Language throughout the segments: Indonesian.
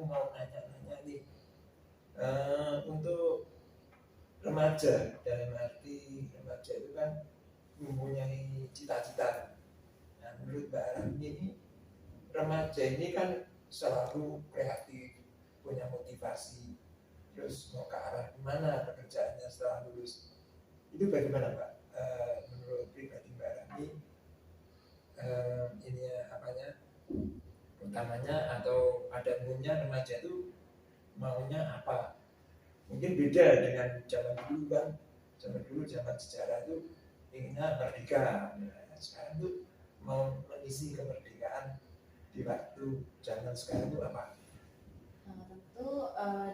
mau nanya-nanya nih untuk remaja, dalam arti remaja itu kan mempunyai cita-cita. Nah, menurut Mbak Arami ini, remaja ini kan selalu kreatif, punya motivasi, terus mau ke arah mana pekerjaannya setelah lulus. Itu bagaimana Pak? Menurut pribadi Mbak Arami, ini apanya? Utamanya atau pada umumnya remaja itu maunya apa? Mungkin beda dengan zaman dulu kan. Zaman sejarah itu inginnya merdeka. Nah, sekarang tuh mau mengisi kemerdekaan di waktu zaman sekarang itu apa? Tentu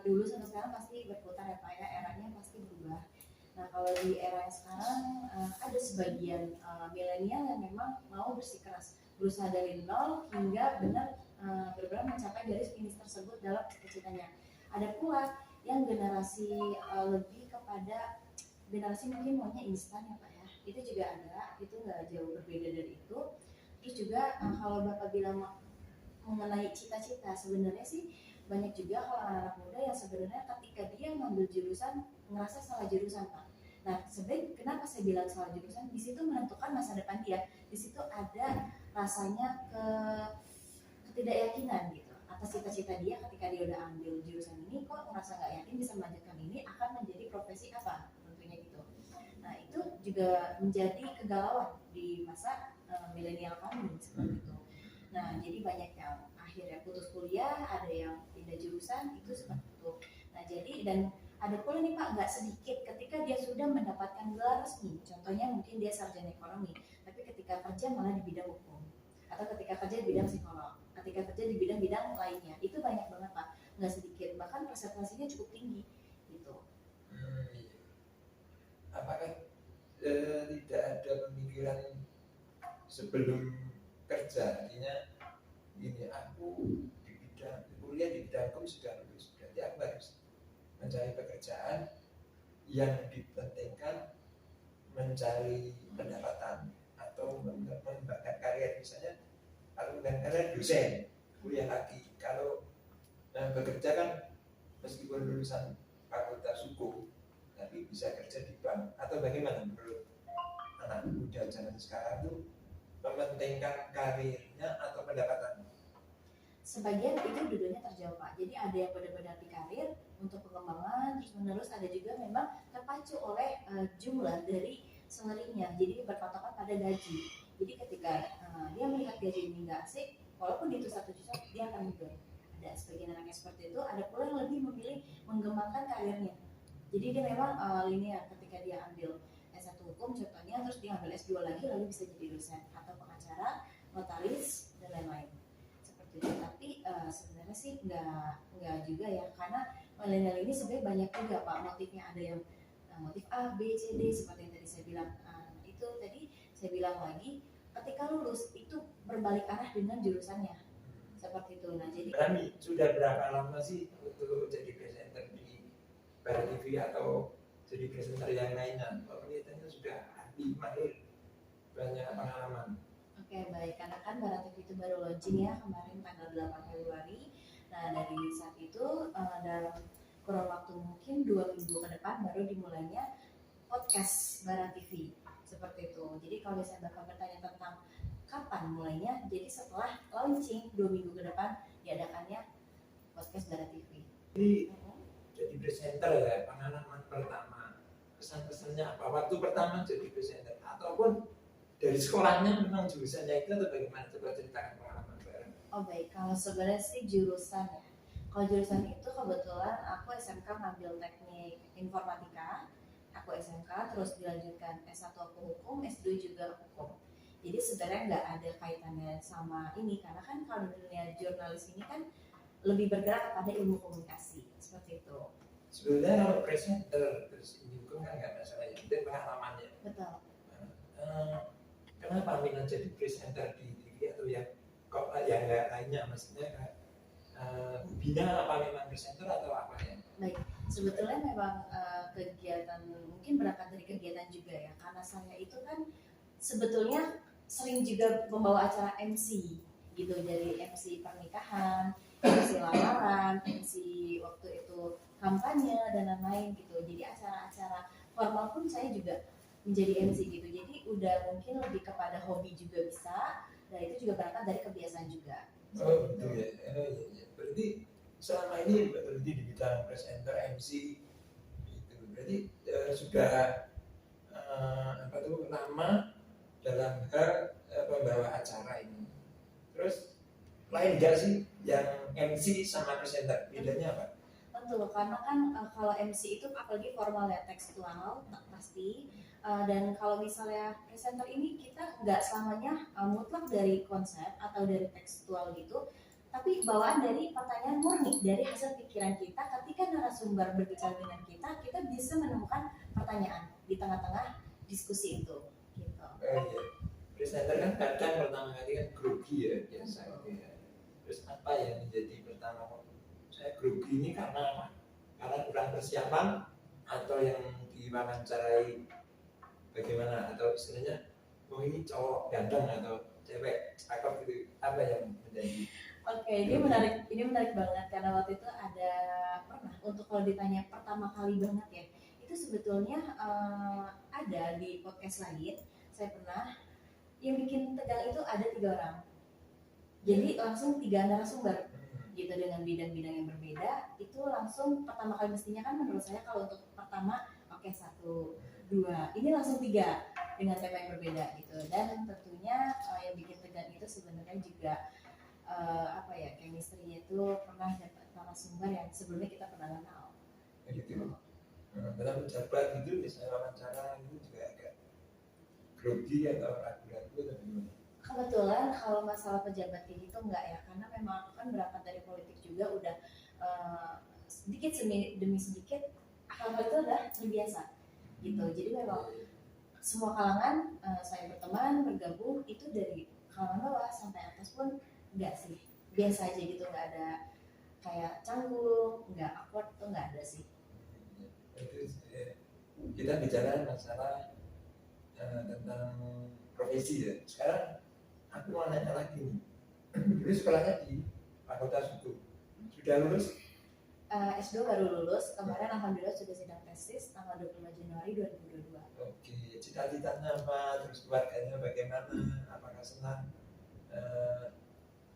dulu sampai sekarang pasti berputar ya Pak ya, eranya pasti berubah. Nah kalau di era yang sekarang ada sebagian milenial yang memang mau bersikeras, berusaha dari nol hingga benar benar mencapai garis finish tersebut dalam cita-citanya. Ada pula yang generasi lebih kepada generasi mungkin maunya instan ya Pak ya, itu juga ada, itu nggak jauh berbeda dari itu. Terus juga kalau Bapak bilang mengenai cita-cita, sebenarnya sih banyak juga kalau anak muda yang sebenarnya ketika dia ngambil jurusan ngerasa salah jurusan Pak. Nah sebenarnya kenapa saya bilang salah jurusan, di situ menentukan masa depan dia, di situ ada rasanya ketidakyakinan gitu atas cita-cita dia. Ketika dia udah ambil jurusan ini kok ngerasa nggak yakin bisa melanjutkan ini, akan menjadi profesi apa tentunya gitu. Nah itu juga menjadi kegalauan di masa milenial kami seperti itu. Nah jadi banyak yang akhirnya putus kuliah, ada yang pindah jurusan, itu seperti itu. Nah jadi dan ada pula nih Pak, nggak sedikit ketika dia sudah mendapatkan gelar resmi, contohnya mungkin dia sarjana ekonomi, tapi ketika kerja malah di bidang hukum, atau ketika kerja di bidang psikolog, ketika kerja di bidang-bidang lainnya, itu banyak banget Pak, nggak sedikit, bahkan presentasinya cukup tinggi gitu. Apakah tidak ada pemikiran sebelum kerja, artinya ini aku di bidang kuliah di bidang hukum sudah lulus, berarti aku harus mencari pekerjaan yang dipentingkan mencari pendapatan atau mengembangkan karir. Misalnya kalau mengembangkan karir dosen, kuliah lagi. Kalau bekerja kan meskipun lulusan fakultas hukum tapi bisa kerja di bank, atau bagaimana menurut anak muda zaman sekarang tuh mementingkan karirnya atau pendapatan? Sebagian itu dua-duanya terjawab Pak. Jadi ada yang benar-benar di karir untuk pengembangan terus menerus, ada juga memang terpacu oleh jumlah dari salary-nya, jadi berpatokan pada gaji. Jadi ketika dia melihat gaji ini nggak asik, walaupun itu 1 juta dia akan mundur. Ada sebagian anak yang seperti itu, ada pula yang lebih memilih mengembangkan karirnya. Jadi dia memang linear, ketika dia ambil S1 hukum contohnya, terus dia ambil S2 lagi lalu bisa jadi dosen atau pengacara, notaris dan lain-lain. Tapi sebenarnya sih nggak juga ya, karena milenial ini sebenarnya banyak juga Pak motifnya, ada yang motif A, B, C, D seperti yang tadi saya bilang. Itu tadi saya bilang lagi, ketika lulus itu berbalik arah dengan jurusannya seperti itu. Nah jadi Berani sudah berapa lama sih untuk jadi presenter di Barat TV atau jadi presenter yang lainnya? Kelihatannya sudah ahli mahir, banyak pengalaman. Oke baik, karena kan Barat TV itu baru launching ya kemarin tanggal 8 Februari. Nah dari saat itu dalam kurun waktu mungkin 2 minggu ke depan baru dimulainya podcast Barat TV seperti itu. Jadi kalau misalnya Bapak bertanya tentang kapan mulainya, jadi setelah launching 2 minggu ke depan diadakannya podcast Barat TV. Jadi presenter ya, pengalaman pertama, kesan-kesannya apa? Waktu pertama jadi presenter ataupun dari sekolahnya memang jurusannya itu atau bagaimana? Coba ceritakan pengalaman bareng. Oh baik, kalau sebenarnya sih jurusan ya. Kalau jurusan itu kebetulan aku SMK ngambil teknik informatika, aku SMK terus dilanjutkan S1 aku hukum, S2 juga hukum. Jadi sebenarnya nggak ada kaitannya sama ini, karena kan kalau dunia jurnalis ini kan lebih bergerak kepada ilmu komunikasi seperti itu. Sebenarnya kalau presenter terus ini hukum kan nggak masalah ya, itu pengalamannya. Betul. Kenapa minat jadi presenter di TV atau yang kok yang nggak lainnya, maksudnya bina apa memang presenter atau apa ya? Baik, sebetulnya memang kegiatan mungkin berangkat dari kegiatan juga ya, karena saya itu kan sebetulnya sering juga membawa acara MC gitu, dari MC pernikahan, MC lamaran, MC waktu itu kampanye dan lain-lain gitu. Jadi acara-acara formal pun saya juga menjadi MC gitu. Jadi udah mungkin lebih kepada hobi juga bisa, dan itu juga berangkat dari kebiasaan juga. Oh gitu ya. Iya. Berarti selama ini berarti di bidang presenter MC gitu. Berarti sudah apa tuh lama dalam hal membawa acara ini. Terus lain enggak sih yang MC sama presenter? Bedanya apa? Betul, karena kan kalau MC itu apalagi formal ya, tekstual pasti. Dan kalau misalnya presenter ini kita nggak selamanya mutlak dari konsep atau dari tekstual gitu, tapi bawaan dari pertanyaan murni dari hasil pikiran kita ketika narasumber berbicara dengan kita bisa menemukan pertanyaan di tengah-tengah diskusi itu gitu. Iya. Presenter kan kadang pertama kali kan grogi ya biasa gitu ya. Terus apa yang menjadi pertama saya grogi ini karena apa? Karena kurang persiapan atau yang diwawancarai bagaimana atau istilahnya oh ini cowok ganteng atau cewek cakep gitu, apa yang menjadi Oke, ini menarik banget karena waktu itu ada pernah untuk kalau ditanya pertama kali banget ya, itu sebetulnya ada di podcast lain. Saya pernah yang bikin tegang itu ada 3 orang. Jadi langsung 3 narasumber gitu dengan bidang-bidang yang berbeda. Itu langsung pertama kali mestinya kan menurut saya kalau untuk pertama oke 1, 2, ini langsung 3 dengan tema yang berbeda gitu. Dan tentunya yang bikin tegang itu sebenarnya juga apa ya, chemistry-nya itu pernah dapat narasumber yang sebelumnya kita pernah kenal. gitu. Dalam pejabat itu misalnya wawancara itu juga agak grogi atau ragu-ragu atau gimana? Kebetulan kalau masalah pejabat kayak gitu enggak ya, karena memang aku kan berangkat dari politik juga udah sedikit demi sedikit hal-hal itu udah terbiasa gitu. Jadi memang semua kalangan saya berteman bergabung itu dari kalangan bawah sampai atas pun enggak sih, biasa aja gitu, enggak ada kayak canggung, enggak awkward tuh enggak ada sih. Itu kita bicara masalah tentang profesi ya. Sekarang aku mau nanya lagi nih. Dulu sekolahnya di Fakultas Hukum. Sudah lulus? S2 baru lulus, kemarin alhamdulillah sudah sidang tesis tanggal 25 Januari 2022. Oke, cita-citanya apa? Terus keluarganya bagaimana? Apakah senang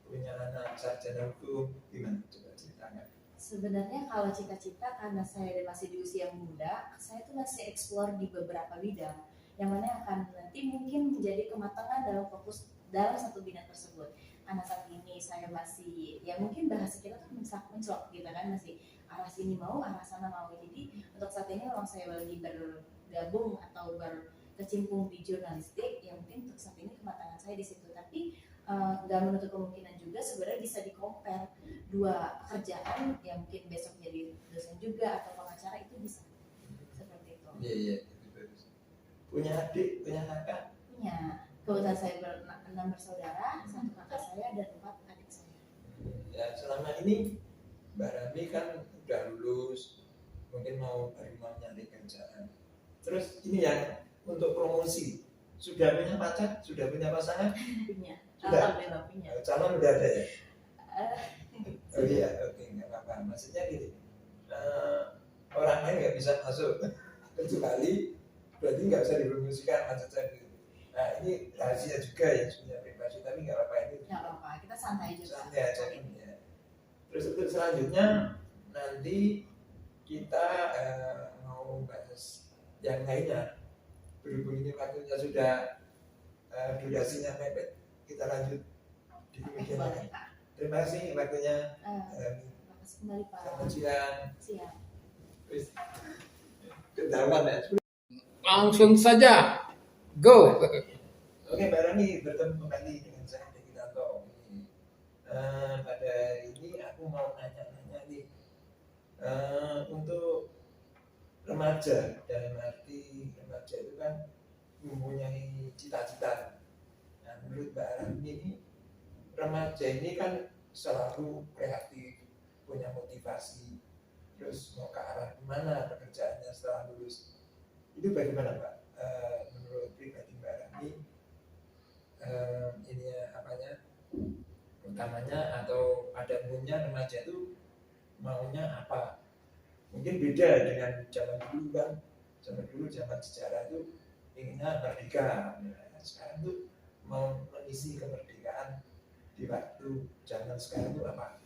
punya anak sarjana hukum? Gimana? Coba ceritakan. Sebenarnya kalau cita-cita karena saya masih di usia muda, saya tuh masih explore di beberapa bidang yang mana akan nanti mungkin menjadi kematangan dalam fokus dalam satu bidang tersebut. Karena saat ini saya masih, ya mungkin bahasa kita tuh mencolok gitu kan, masih arah sini mau, arah sana mau. Jadi untuk saat ini memang saya lagi bergabung atau berkecimpung di jurnalistik, yang mungkin untuk saat ini kematangan saya di situ. Tapi nggak menutup kemungkinan juga sebenarnya bisa di-compare 2 pekerjaan yang mungkin besok jadi dosen juga atau pengacara, itu bisa seperti itu. Iya, punya adik, punya kakak? Punya. Kebetulan saya 6 bersaudara, 1 kakak saya dan 4 adik saya. Ya selama ini Mbak Rami kan udah lulus, mungkin baru mau nyari kerjaan. Terus ini ya untuk promosi, sudah punya pacar, sudah punya pasangan? Punya. Sudah. Alhamdulillah punya. Calon udah ada ya? Oh iya, oke, nggak apa-apa. Maksudnya gini, orang lain nggak bisa masuk kecuali berarti nggak bisa dipromosikan macam-macam gitu. Nah ini rahasia juga ya sebenarnya privasi, tapi nggak apa-apa ini. Nggak apa-apa, kita santai aja. Santai aja ya. Terus untuk selanjutnya nanti kita mau bahas yang lainnya. Berhubung ini waktunya sudah durasinya mepet, kita lanjut di kemudian hari. Terima kasih waktunya. Terima kasih kembali Pak. Selamat siang. Siap. Terus ketahuan ya. Langsung saja, go. Oke, Mbak Rani bertemu kembali dengan saya di Kitanto. Pada hari ini aku mau nanya-nanya nih untuk remaja, dalam arti remaja itu kan mempunyai cita-cita. Nah, menurut Mbak Rani ini remaja ini kan selalu kreatif, punya motivasi, terus mau ke arah mana pekerjaannya setelah lulus. Itu bagaimana Pak? Menurut pribadi Mbak Rani, ini apanya utamanya atau pada umumnya remaja itu maunya apa. Mungkin beda dengan zaman dulu kan. Zaman dulu, zaman sejarah itu inginnya merdeka. Nah, sekarang tuh mau mengisi kemerdekaan di waktu zaman sekarang itu apa?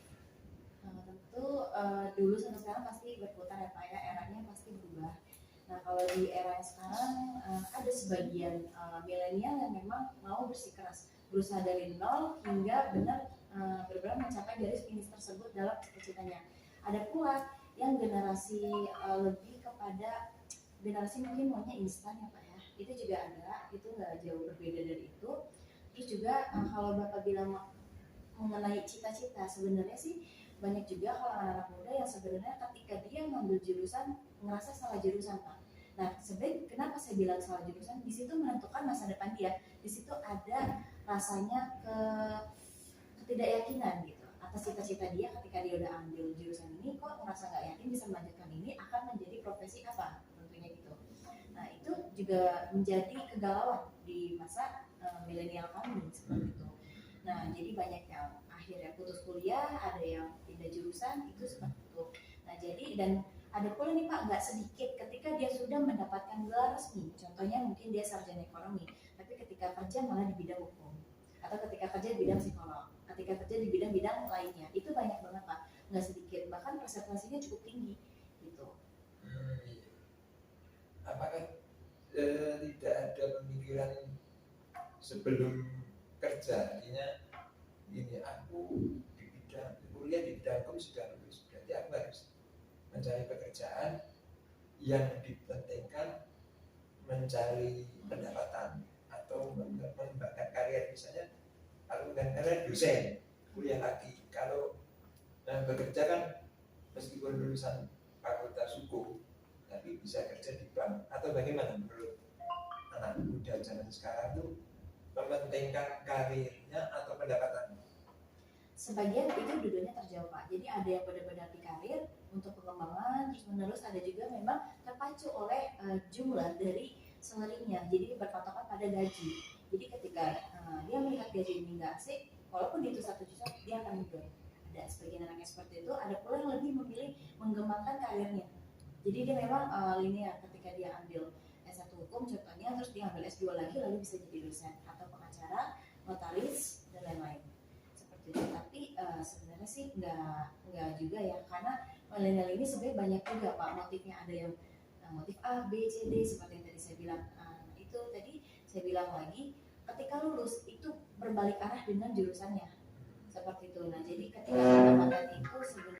Tentu dulu sampai sekarang pasti berputar ya Pak ya, eranya pasti berubah. Nah kalau di era yang sekarang ada sebagian milenial yang memang mau bersikeras, berusaha dari nol hingga benar-benar mencapai garis finish tersebut dalam cita-citanya. Ada pula yang generasi lebih kepada generasi mungkin maunya instan ya Pak ya, itu juga ada, itu nggak jauh berbeda dari itu. Terus juga kalau Bapak bilang mengenai cita-cita, sebenarnya sih banyak juga kalau anak-anak muda yang sebenarnya ketika dia ngambil jurusan ngerasa salah jurusan Pak. Nah sebenarnya kenapa saya bilang salah jurusan, di situ menentukan masa depan dia, di situ ada rasanya ketidakyakinan gitu atas cita-cita dia. Ketika dia udah ambil jurusan ini kok merasa nggak yakin bisa melanjutkan ini akan menjadi profesi apa tentunya gitu. Nah itu juga menjadi kegalauan di masa milenial kami seperti itu. Nah jadi banyak yang akhirnya putus kuliah, ada yang pindah jurusan itu seperti itu. Nah jadi dan ada pula nih Pak, nggak sedikit ketika dia sudah mendapatkan gelar resmi, contohnya mungkin dia sarjana ekonomi, tapi ketika kerja malah di bidang hukum, atau ketika kerja di bidang psikolog, ketika kerja di bidang-bidang lainnya, itu banyak banget Pak, nggak sedikit, bahkan presentasinya cukup tinggi gitu. Iya. Apakah tidak ada pemikiran sebelum kerja, artinya ini aku di bidang kuliah di bidang hukum sudah lulus, berarti aku harus mencari pekerjaan yang dipentingkan mencari pendapatan atau mengembangkan karir. Misalnya aku kan karena dosen kuliah lagi, kalau bekerja kan meskipun lulusan fakultas hukum tapi bisa kerja di bank, atau bagaimana menurut anak muda zaman sekarang tuh mementingkan karirnya atau pendapatan? Sebagian itu dua-duanya terjawab Pak. Jadi ada yang benar-benar di karir untuk pengembangan terus menerus, ada juga memang terpacu oleh jumlah dari salary-nya. Jadi berpatokan pada gaji. Jadi ketika dia melihat gaji ini nggak asik, walaupun itu 1 juta dia akan mundur. Ada sebagian anak yang seperti itu, ada pula yang lebih memilih mengembangkan karirnya. Jadi dia memang linear, ketika dia ambil S1 hukum contohnya, terus dia ambil S2 lagi lalu bisa jadi dosen atau pengacara, notaris dan lain-lain. Tapi sebenarnya sih nggak juga ya, karena milenial ini sebenarnya banyak juga Pak motifnya. Ada yang motif A, B, C, D seperti yang tadi saya bilang. Itu tadi saya bilang lagi, ketika lulus itu berbalik arah dengan jurusannya seperti itu. Nah jadi ketika pendapatan itu sebenarnya